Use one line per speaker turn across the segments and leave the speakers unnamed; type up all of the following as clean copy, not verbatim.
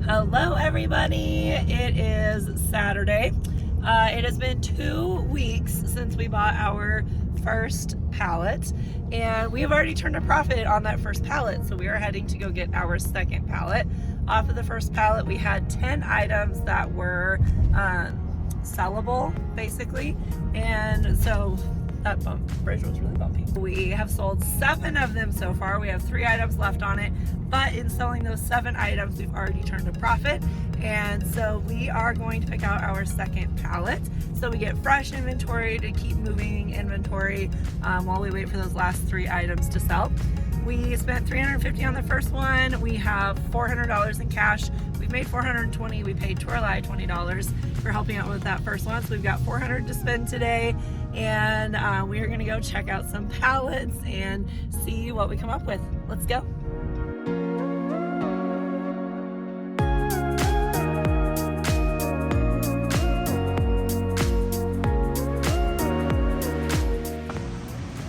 Hello everybody, it is Saturday. It has been 2 weeks since we bought our first pallet, and we have already turned a profit on that first pallet, so we are heading to go get our second pallet. Off of the first pallet we had 10 items that were sellable basically, and so that bridge was really bumpy. We have sold 7 of them so far. We have 3 items left on it, but in selling those 7 items we've already turned a profit, and so we are going to pick out our second pallet so we get fresh inventory to keep moving inventory while we wait for those last 3 items to sell. We spent $350 on the first one. We have $400 in cash. We've made $420. We paid Torlai $20 for helping out with that first one. So we've got $400 to spend today, and we are gonna go check out some pallets and see what we come up with. Let's go.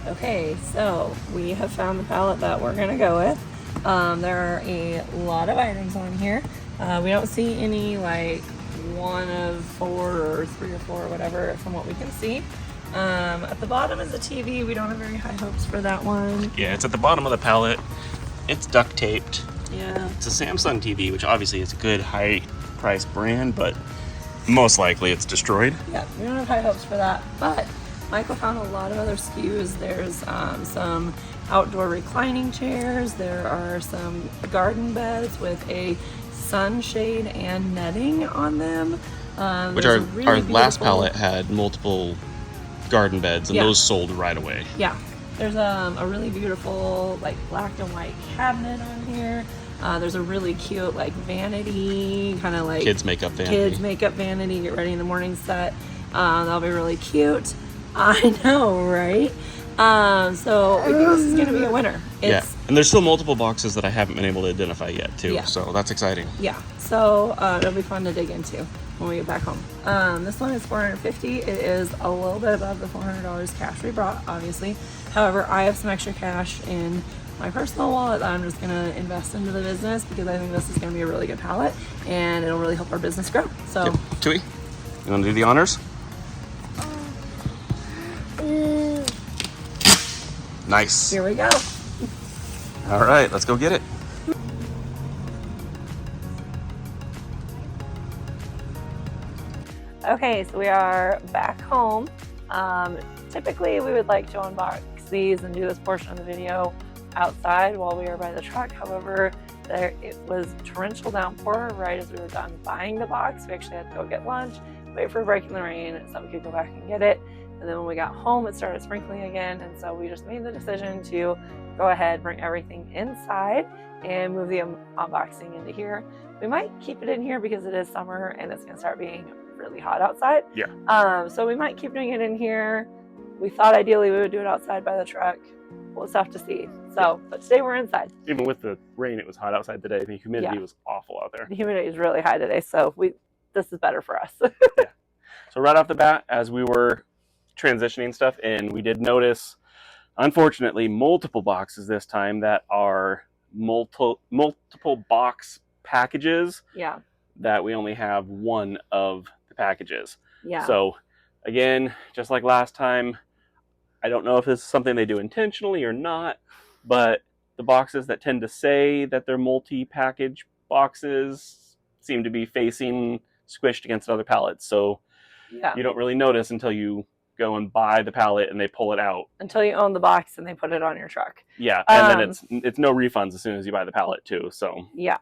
Okay, so we have found the pallet that we're gonna go with. There are a lot of items on here. We don't see any like 1 of 4 or 3 or 4 or whatever from what we can see. At the bottom is a TV. We don't have very high hopes for that one.
Yeah, it's at the bottom of the pallet. It's duct taped.
Yeah.
It's a Samsung TV, which obviously is a good high price brand, but most likely it's destroyed.
Yeah, we don't have high hopes for that, but Michael found a lot of other SKUs. There's some outdoor reclining chairs. There are some garden beds with a sunshade and netting on them.
Which our last pallet had multiple garden beds, and those sold right away.
Yeah. There's a really beautiful like black and white cabinet on here. There's a really cute like vanity, kind of like
kids makeup vanity.
Get ready in the morning set. That'll be really cute. I know, right? So we think this is gonna be a winner.
Yeah, and there's still multiple boxes that I haven't been able to identify yet too, so that's exciting.
Yeah, so it'll be fun to dig into when we get back home. This one is $450. It is a little bit above the $400 cash we brought, obviously. However, I have some extra cash in my personal wallet that I'm just gonna invest into the business because I think this is gonna be a really good pallet and it'll really help our business grow. So,
okay. Tui, you wanna do the honors? Nice.
Here we go.
All right, let's go get it.
Okay, so we are back home. Typically, we would like to unbox these and do this portion of the video outside while we are by the truck. However, it was torrential downpour right as we were done buying the box. We actually had to go get lunch, wait for a break in the rain so we could go back and get it. And then when we got home, it started sprinkling again. And so we just made the decision to go ahead, bring everything inside and move the unboxing into here. We might keep it in here because it is summer and it's gonna start being really hot outside.
Yeah.
So we might keep doing it in here. We thought ideally we would do it outside by the truck. We'll just have to see. So, but today we're inside.
Even with the rain, it was hot outside today. The humidity was awful out there.
The humidity is really high today, so this is better for us.
Yeah. So right off the bat, as we were transitioning stuff in, we did notice, unfortunately, multiple boxes this time that are multiple box packages.
Yeah.
That we only have one of the packages.
Yeah.
So again, just like last time, I don't know if this is something they do intentionally or not, but the boxes that tend to say that they're multi-package boxes seem to be facing squished against other pallets. So you don't really notice until you go and buy the pallet and they pull it out.
Until you own the box and they put it on your truck.
Yeah, and then it's no refunds as soon as you buy the pallet too. So
yeah.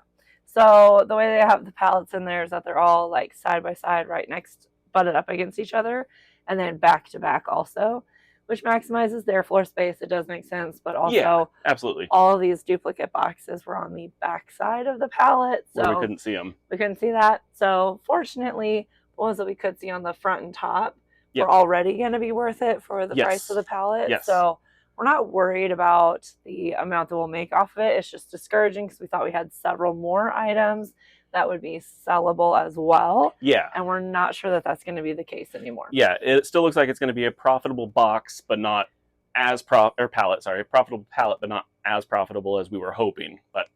So the way they have the pallets in there is that they're all like side by side, right next, butted up against each other, and then back to back also, which maximizes their floor space. It does make sense, but also
absolutely,
all of these duplicate boxes were on the back side of the pallet, so
where we couldn't see them.
We couldn't see that. So fortunately, the ones that we could see on the front and top were already going to be worth it for the price of the pallet. So we're not worried about the amount that we'll make off of it. It's just discouraging because we thought we had several more items that would be sellable as well.
Yeah.
And we're not sure that that's going to be the case anymore.
Yeah, it still looks like it's going to be a profitable box, but not as profitable pallet, but not as profitable as we were hoping. But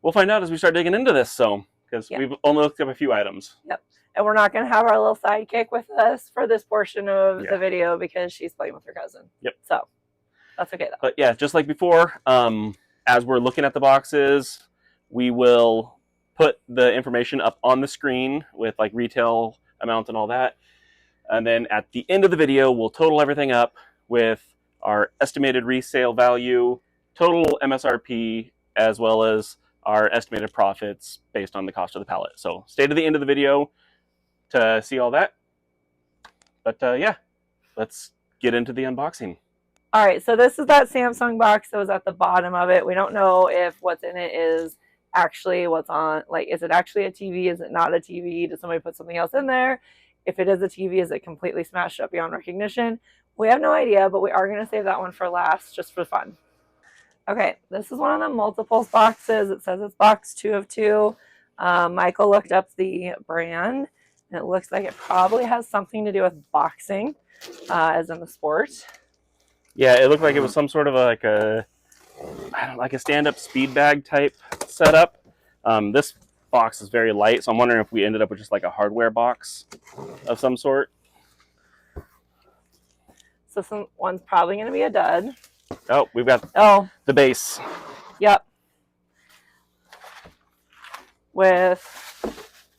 we'll find out as we start digging into this. So because we've only looked up a few items.
Yep. And we're not going to have our little sidekick with us for this portion of the video because she's playing with her cousin.
Yep.
So that's okay though.
But yeah, just like before, as we're looking at the boxes, we will put the information up on the screen with like retail amount and all that. And then at the end of the video, we'll total everything up with our estimated resale value, total MSRP, as well as our estimated profits based on the cost of the pallet. So stay to the end of the video to see all that. But yeah, let's get into the unboxing.
All right, so this is that Samsung box that was at the bottom of it. We don't know if what's in it is actually what's on, like, is it actually a TV? Is it not a TV? Did somebody put something else in there? If it is a TV, is it completely smashed up beyond recognition? We have no idea, but we are going to save that one for last, just for fun. Okay, this is one of the multiples boxes. It says it's box 2 of 2. Michael looked up the brand. And it looks like it probably has something to do with boxing, as in the sport.
Yeah, it looked like it was some sort of like a stand-up speed bag type setup. This box is very light, so I'm wondering if we ended up with just like a hardware box of some sort.
So one's probably going to be a dud.
Oh, we've got the base.
Yep. With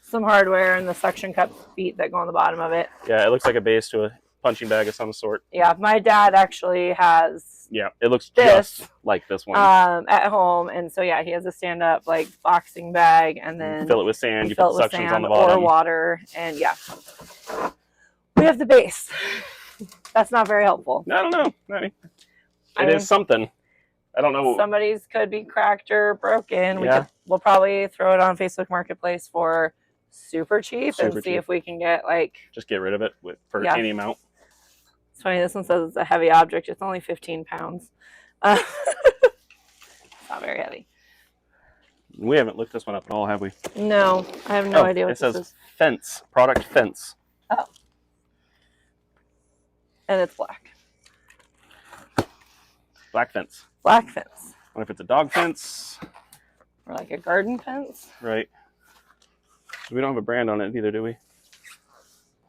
some hardware and the suction cup feet that go on the bottom of it.
Yeah, it looks like a base to a punching bag of some sort.
Yeah, my dad actually has.
Yeah, it looks just like this one
at home, and so yeah, he has a stand-up like boxing bag, and then
you fill it with sand. You put suctions on the bottom
or water, and yeah, we have the base. That's not very helpful.
I don't know. It is something. I don't know.
Somebody's could be cracked or broken. We'll probably throw it on Facebook Marketplace for super cheap and see if we can get like
just get rid of it for any amount.
It's funny, this one says it's a heavy object. It's only 15 pounds. It's not very heavy.
We haven't looked this one up at all, have we?
No, I have no idea what this is. It says
fence, product fence.
Oh. And it's black.
Black fence.
Black fence.
I wonder if it's a dog fence.
Or like a garden fence.
Right. We don't have a brand on it either, do we?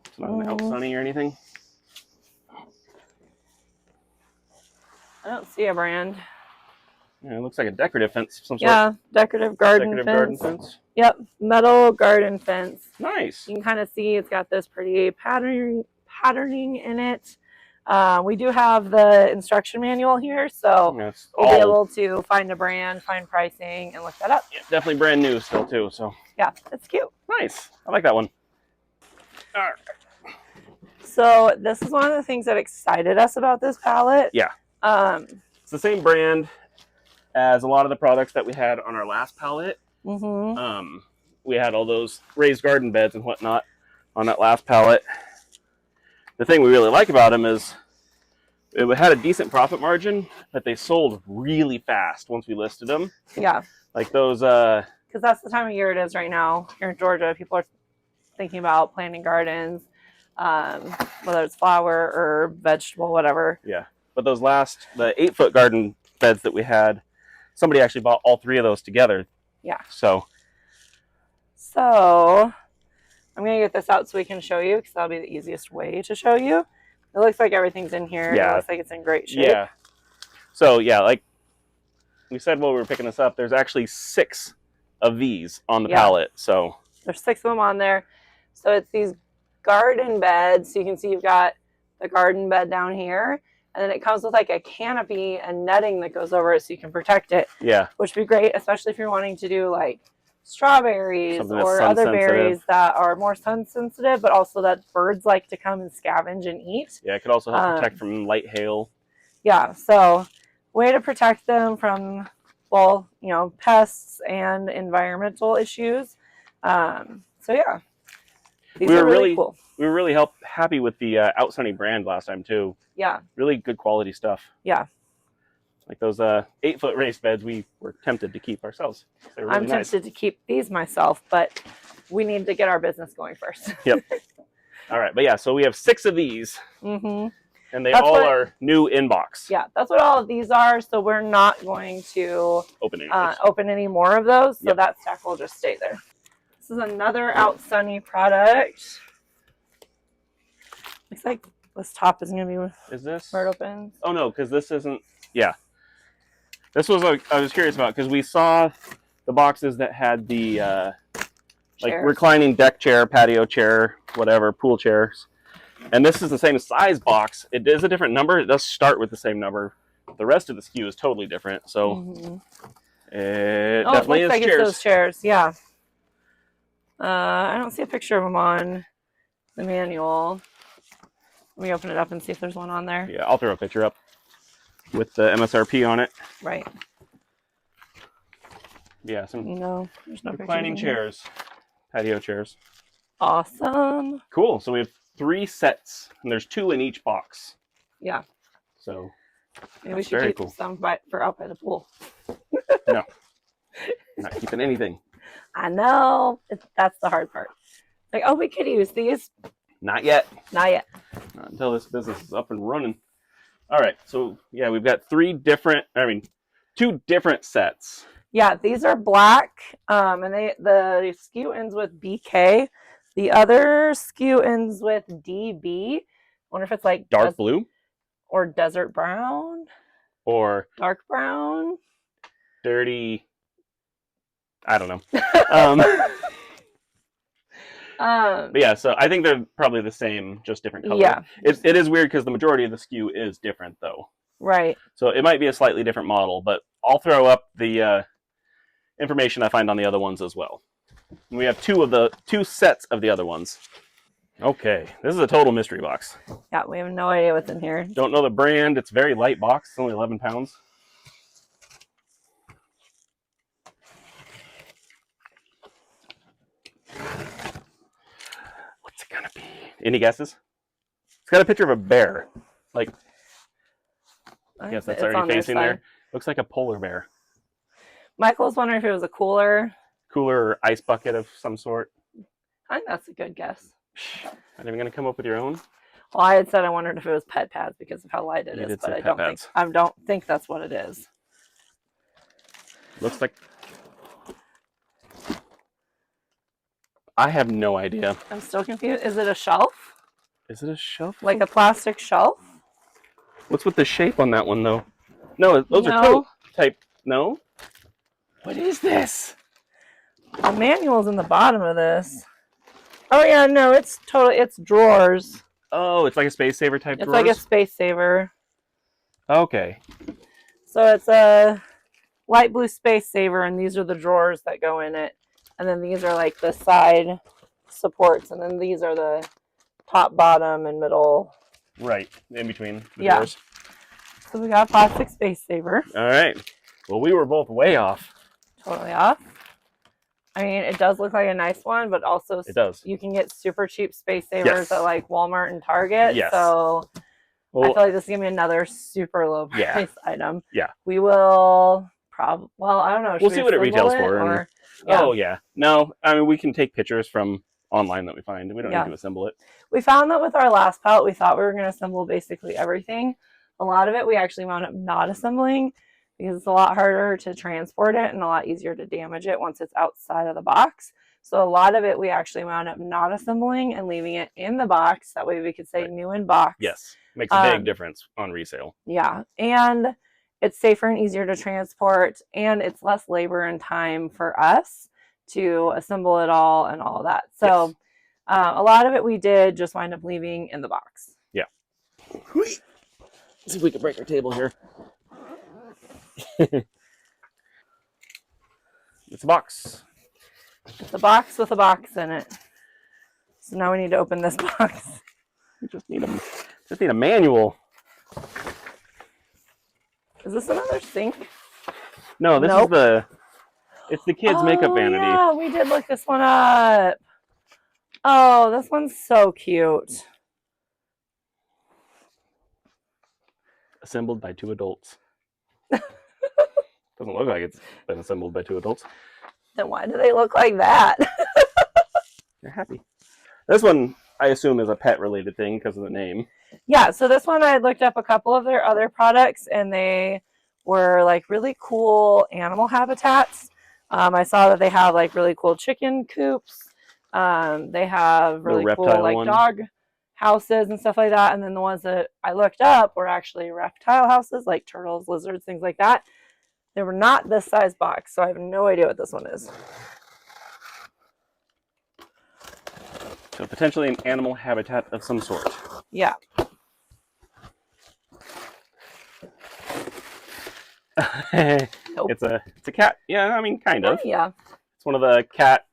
It's not an Out Sunny or anything.
I don't see a brand.
Yeah, it looks like a decorative fence of some sort.
Yeah, decorative garden fence. Yep, metal garden fence.
Nice.
You can kind of see it's got this pretty patterning in it. We do have the instruction manual here, so we'll be able to find a brand, find pricing, and look that up.
Yeah, definitely brand new still too. So
yeah, it's cute.
Nice. I like that one. All right.
So this is one of the things that excited us about this pallet.
Yeah. It's the same brand as a lot of the products that we had on our last pallet. Mm-hmm. We had all those raised garden beds and whatnot on that last pallet. The thing we really like about them is it had a decent profit margin, but they sold really fast once we listed them.
Yeah.
Like those...
Because that's the time of year it is right now. Here in Georgia, people are thinking about planting gardens, whether it's flower or vegetable, whatever.
Yeah. But those the 8-foot garden beds that we had, somebody actually bought all 3 of those together.
Yeah.
So
I'm going to get this out so we can show you, because that'll be the easiest way to show you. It looks like everything's in here. Yeah. It looks like it's in great shape.
Yeah. So, yeah, like we said while we were picking this up, there's actually 6 of these on the pallet. So
there's 6 of them on there. So it's these garden beds. So you can see you've got the garden bed down here. And then it comes with like a canopy and netting that goes over it so you can protect it. Yeah. Which would be great, especially if you're wanting to do like strawberries or other berries that are more sun sensitive, but also that birds like to come and scavenge and eat.
Yeah, it could also help protect from light hail. Yeah, so
way to protect them from, well, you know, pests and environmental issues. So yeah, these are really cool.
We were really happy with the Out Sunny brand last time too. Yeah. Really good quality stuff. Yeah. Like those 8-foot raised beds we were tempted to keep ourselves. They were really
I'm tempted to keep these myself, but we need to get our business going first.
Yep. All right. But yeah, so we have 6 of these. Mm-hmm. And they all are new inbox.
Yeah, that's what all of these are. So we're not going to open any more of those. So that stack will just stay there. This is another Out Sunny product. Looks like this top is going to be
Is this?
where it opens.
Oh, no, because this isn't. Yeah. This was I was curious about because we saw the boxes that had the like reclining deck chair, patio chair, whatever, pool chairs. And this is the same size box. It is a different number. It does start with the same number. The rest of the SKU is totally different. So it definitely is
like
chairs.
It's those chairs, yeah. I don't see a picture of them on the manual. Let me open it up and see if there's one on there.
Yeah, I'll throw a picture up with the MSRP on it.
Right.
Yeah, some
there's no
reclining chairs, patio chairs.
Awesome.
Cool. So we have 3 sets, and there's 2 in each box.
Yeah.
So
maybe we should keep some for out by the pool.
No, not keeping anything.
I know. That's the hard part. Like, oh, we could use these.
Not yet.
Not yet.
Not until this business is up and running. All right. So yeah, we've got 2 different sets.
Yeah, these are black, and the SKU ends with BK. The other SKU ends with DB. I wonder if it's like
dark blue
or desert brown
or
dark brown,
dirty. I don't know. But yeah, so I think they're probably the same, just different color.
Yeah,
it is weird because the majority of the SKU is different though.
Right.
So it might be a slightly different model, but I'll throw up the information I find on the other ones as well. And we have 2 sets of the other ones. Okay, this is a total mystery box.
Yeah, we have no idea what's in here.
Don't know the brand. It's a very light box. It's only 11 pounds. What's it gonna be? Any guesses? It's got a picture of a bear. Like, I guess that's already facing there. Looks like a polar bear.
Michael was wondering if it was a cooler
or ice bucket of some sort.
I think that's a good guess.
Not even gonna come up with your own?
Well, I had said I wondered if it was pet pads because of how light it is, but I don't think that's what it is.
Looks like. I have no idea.
I'm still confused. Is it a shelf?
Is it a shelf?
Like a plastic shelf?
What's with the shape on that one though? No, those are tote type. No. What is this?
The manual's in the bottom of this. Oh yeah, no, it's drawers.
Oh, it's like a space saver type drawers?
It's like a space saver.
Okay.
So it's a light blue space saver, and these are the drawers that go in it. And then these are like the side supports, and then these are the top, bottom, and middle.
Right, in between the drawers.
So we got a plastic space saver.
All right. Well, we were both way off.
Totally off. I mean, it does look like a nice one, but also
it does.
You can get super cheap space savers at like Walmart and Target.
Yes.
So I feel like this is going to be another super low price item.
Yeah.
We will probably, well, I don't know.
We'll see what it retails for. Oh, yeah. No, I mean, we can take pictures from online that we find. We don't need to assemble it.
We found that with our last pallet, we thought we were going to assemble basically everything. A lot of it we actually wound up not assembling because it's a lot harder to transport it and a lot easier to damage it once it's outside of the box. So a lot of it we actually wound up not assembling and leaving it in the box. That way we could say new in box.
Yes. Makes a big difference on resale. Yeah.
And it's safer and easier to transport, and it's less labor and time for us to assemble it all and all of that. So a lot of it we did just wind up leaving in the box.
Yeah. Let's see if we can break our table here. It's a box.
It's a box with a box in it. So now we need to open this box.
We just need a manual.
Is this another sink?
No, this is it's the kids' makeup vanity.
Yeah, we did look this one up. Oh, this one's so cute.
Assembled by 2 adults. Doesn't look like it's been assembled by 2 adults.
Then why do they look like that?
They're happy. This one, I assume, is a pet-related thing because of the name.
Yeah, so this one I looked up a couple of their other products, and they were like really cool animal habitats. I saw that they have like really cool chicken coops. They have really cool like dog houses and stuff like that. And then the ones that I looked up were actually reptile houses, like turtles, lizards, things like that. They were not this size box, so I have no idea what this one is.
So potentially an animal habitat of some sort.
Yeah. Nope.
It's a cat. Yeah, I mean, kind of.
Yeah.
It's one of the cat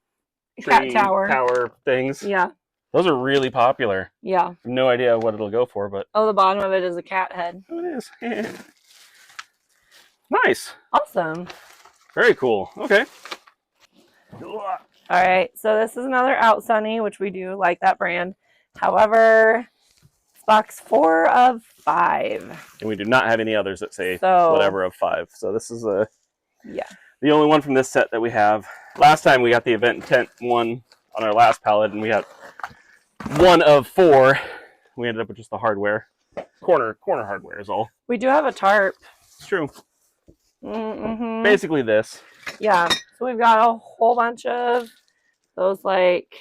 tower
things.
Yeah.
Those are really popular.
Yeah.
I have no idea what it'll go for, but
the bottom of it is a cat head.
Oh, it is. Nice.
Awesome.
Very cool. Okay.
All right. So this is another Out Sunny, which we do like that brand. However, it's box 4 of 5.
And we do not have any others that say whatever of 5. So this is the only one from this set that we have. Last time we got the event intent one on our last pallet, and we got 1 of 4. We ended up with just the hardware. Corner hardware is all.
We do have a tarp.
It's true.
Mm-hmm.
Basically this.
Yeah. So we've got a whole bunch of those like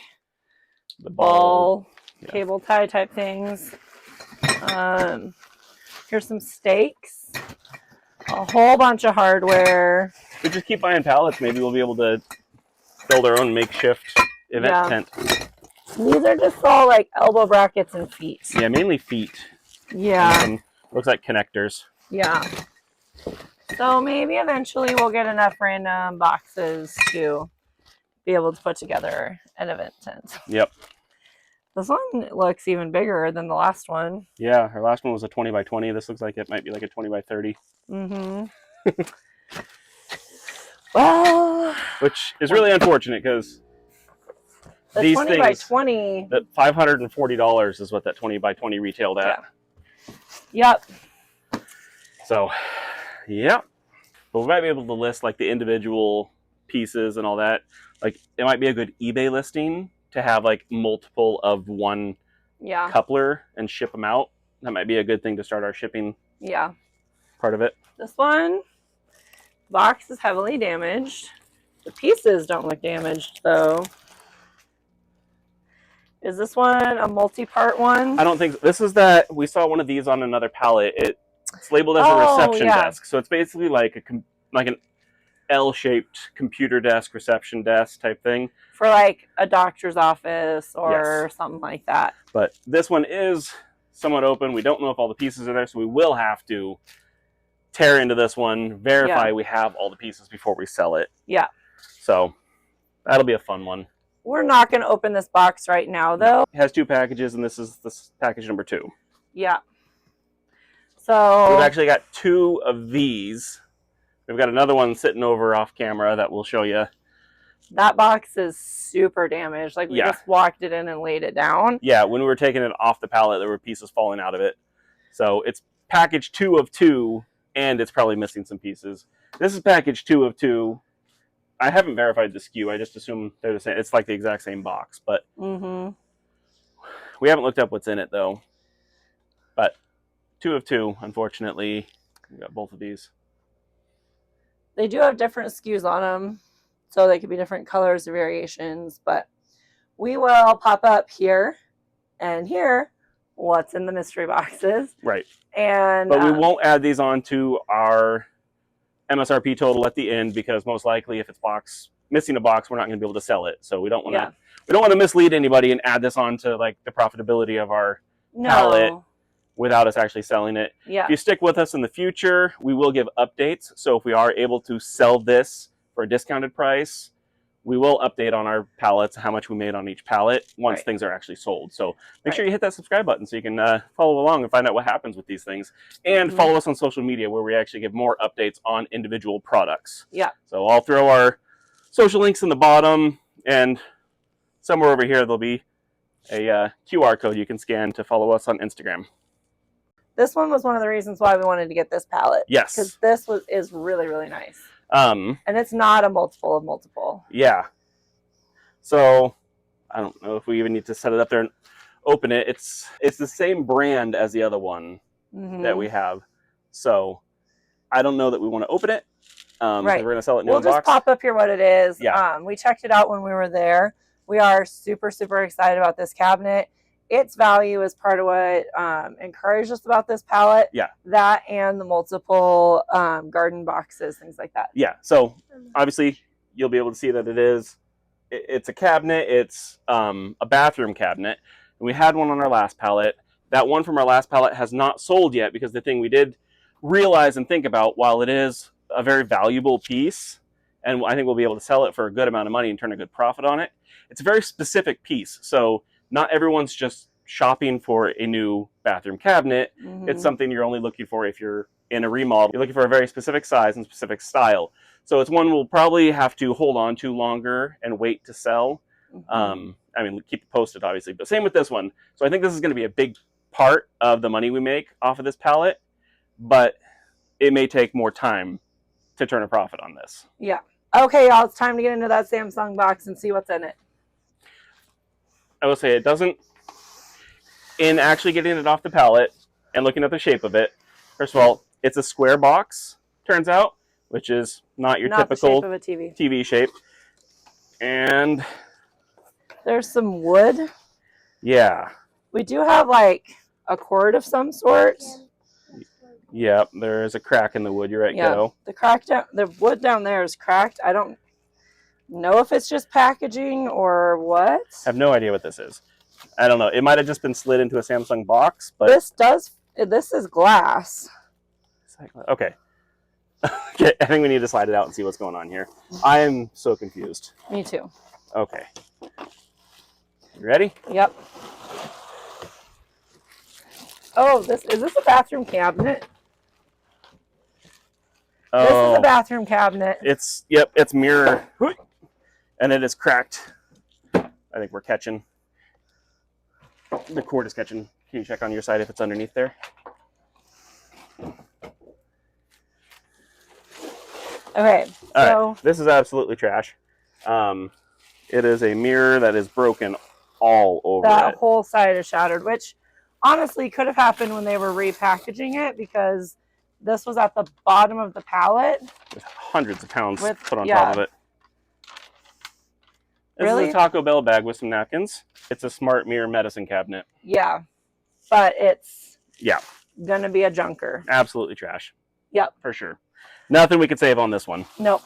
the
ball cable tie type things. Here's some stakes. A whole bunch of hardware.
We just keep buying pallets. Maybe we'll be able to build our own makeshift event tent.
These are just all like elbow brackets and feet.
Yeah, mainly feet.
Yeah.
Looks like connectors.
Yeah. So maybe eventually we'll get enough random boxes to be able to put together an event tent.
Yep.
This one looks even bigger than the last one.
Yeah, our last one was a 20 by 20. This looks like it might be like a 20 by 30.
Mm-hmm. Well,
which is really unfortunate because these
20
things,
by 20,
that $540 is what that 20 by 20 retailed at.
Yeah. Yep.
So, yeah. But we might be able to list like the individual pieces and all that. Like it might be a good eBay listing to have like multiple of one coupler and ship them out. That might be a good thing to start our shipping part of it.
This one, box is heavily damaged. The pieces don't look damaged though. Is this one a multi-part one?
I don't think so. This is that we saw one of these on another pallet. It's labeled as a reception desk. So it's basically like an L-shaped computer desk, reception desk type thing.
For like a doctor's office or something like that.
But this one is somewhat open. We don't know if all the pieces are there, so we will have to tear into this one, verify we have all the pieces before we sell it. Yeah. So that'll be a fun one.
We're not going to open this box right now, though.
It has 2 packages, and this is package number 2.
Yeah. So
we've actually got 2 of these. We've got another one sitting over off camera that we'll show you.
That box is super damaged. Like we just walked it in and laid it down.
Yeah, when we were taking it off the pallet, there were pieces falling out of it. So it's package 2 of 2, and it's probably missing some pieces. This is package 2 of 2. I haven't verified the SKU. I just assume they're the same. It's like the exact same box, but we haven't looked up what's in it though. But 2 of 2, unfortunately, we got both of these.
They do have different SKUs on them, so they could be different colors or variations. But we will pop up here and here what's in the mystery boxes.
Right.
And
but we won't add these onto our MSRP total at the end because most likely if it's missing a box, we're not going to be able to sell it. So we don't want to mislead anybody and add this on to like the profitability of our pallet without us actually selling it.
Yeah.
If you stick with us in the future, we will give updates. So if we are able to sell this for a discounted price, we will update on our pallets how much we made on each pallet once things are actually sold. So make sure you hit that subscribe button so you can follow along and find out what happens with these things. And follow us on social media where we actually give more updates on individual products.
Yeah.
So I'll throw our social links in the bottom, and somewhere over here there'll be a QR code you can scan to follow us on Instagram.
This one was one of the reasons why we wanted to get this pallet.
Yes.
Because this is really, really nice. And it's not a multiple of multiple.
Yeah. So I don't know if we even need to set it up there and open it. It's the same brand as the other one that we have. So I don't know that we want to open it.
Right.
We're going to sell it new
We'll
Unbox.
just pop up here what it is.
Yeah.
We checked it out when we were there. We are super, super excited about this cabinet. Its value is part of what encouraged us about this pallet.
Yeah.
That and the multiple garden boxes, things like that.
Yeah. So obviously you'll be able to see that it's a cabinet. It's a bathroom cabinet. And we had one on our last pallet. That one from our last pallet has not sold yet because the thing we did realize and think about, while it is a very valuable piece, and I think we'll be able to sell it for a good amount of money and turn a good profit on it, it's a very specific piece. So not everyone's just shopping for a new bathroom cabinet.
Mm-hmm.
It's something you're only looking for if you're in a remodel. You're looking for a very specific size and specific style. So it's one we'll probably have to hold on to longer and wait to sell.
Mm-hmm.
I mean, keep it posted, obviously, but same with this one. So I think this is going to be a big part of the money we make off of this pallet, but it may take more time to turn a profit on this.
Yeah. Okay, y'all, it's time to get into that Samsung box and see what's in it.
I will say it doesn't, in actually getting it off the pallet and looking at the shape of it, first of all, it's a square box, turns out, which is not your typical
the shape of a TV.
TV shape. And
there's some wood.
Yeah.
We do have like a cord of some sort.
Yep, there is a crack in the wood. You're right, kiddo.
The wood down there is cracked. I don't know if it's just packaging or what.
I have no idea what this is. I don't know. It might have just been slid into a Samsung box, but
this is glass.
Okay. Okay, I think we need to slide it out and see what's going on here. I am so confused.
Me too.
Okay. You ready?
Yep. Oh, is this a bathroom cabinet?
Oh,
this is a bathroom cabinet.
It's mirror, and it is cracked. I think we're catching. The cord is catching. Can you check on your side if it's underneath there?
Okay, so
right. This is absolutely trash. It is a mirror that is broken all over
that
it.
whole side is shattered, which honestly could have happened when they were repackaging it because this was at the bottom of the pallet.
With hundreds of pounds put on top of it. This
really?
is a Taco Bell bag with some napkins. It's a smart mirror medicine cabinet.
Yeah, but it's gonna be a junker.
Absolutely trash.
Yep.
For sure. Nothing we could save on this one.
Nope.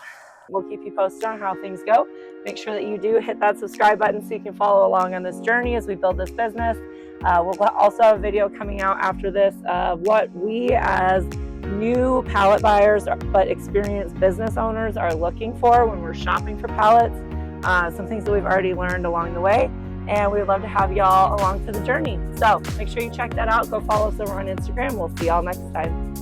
We'll keep you posted on how things go. Make sure that you do hit that subscribe button so you can follow along on this journey as we build this business. We'll also have a video coming out after this of what we as new pallet buyers but experienced business owners are looking for when we're shopping for pallets. Some things that we've already learned along the way. And we would love to have y'all along for the journey. So make sure you check that out. Go follow us over on Instagram. We'll see y'all next time.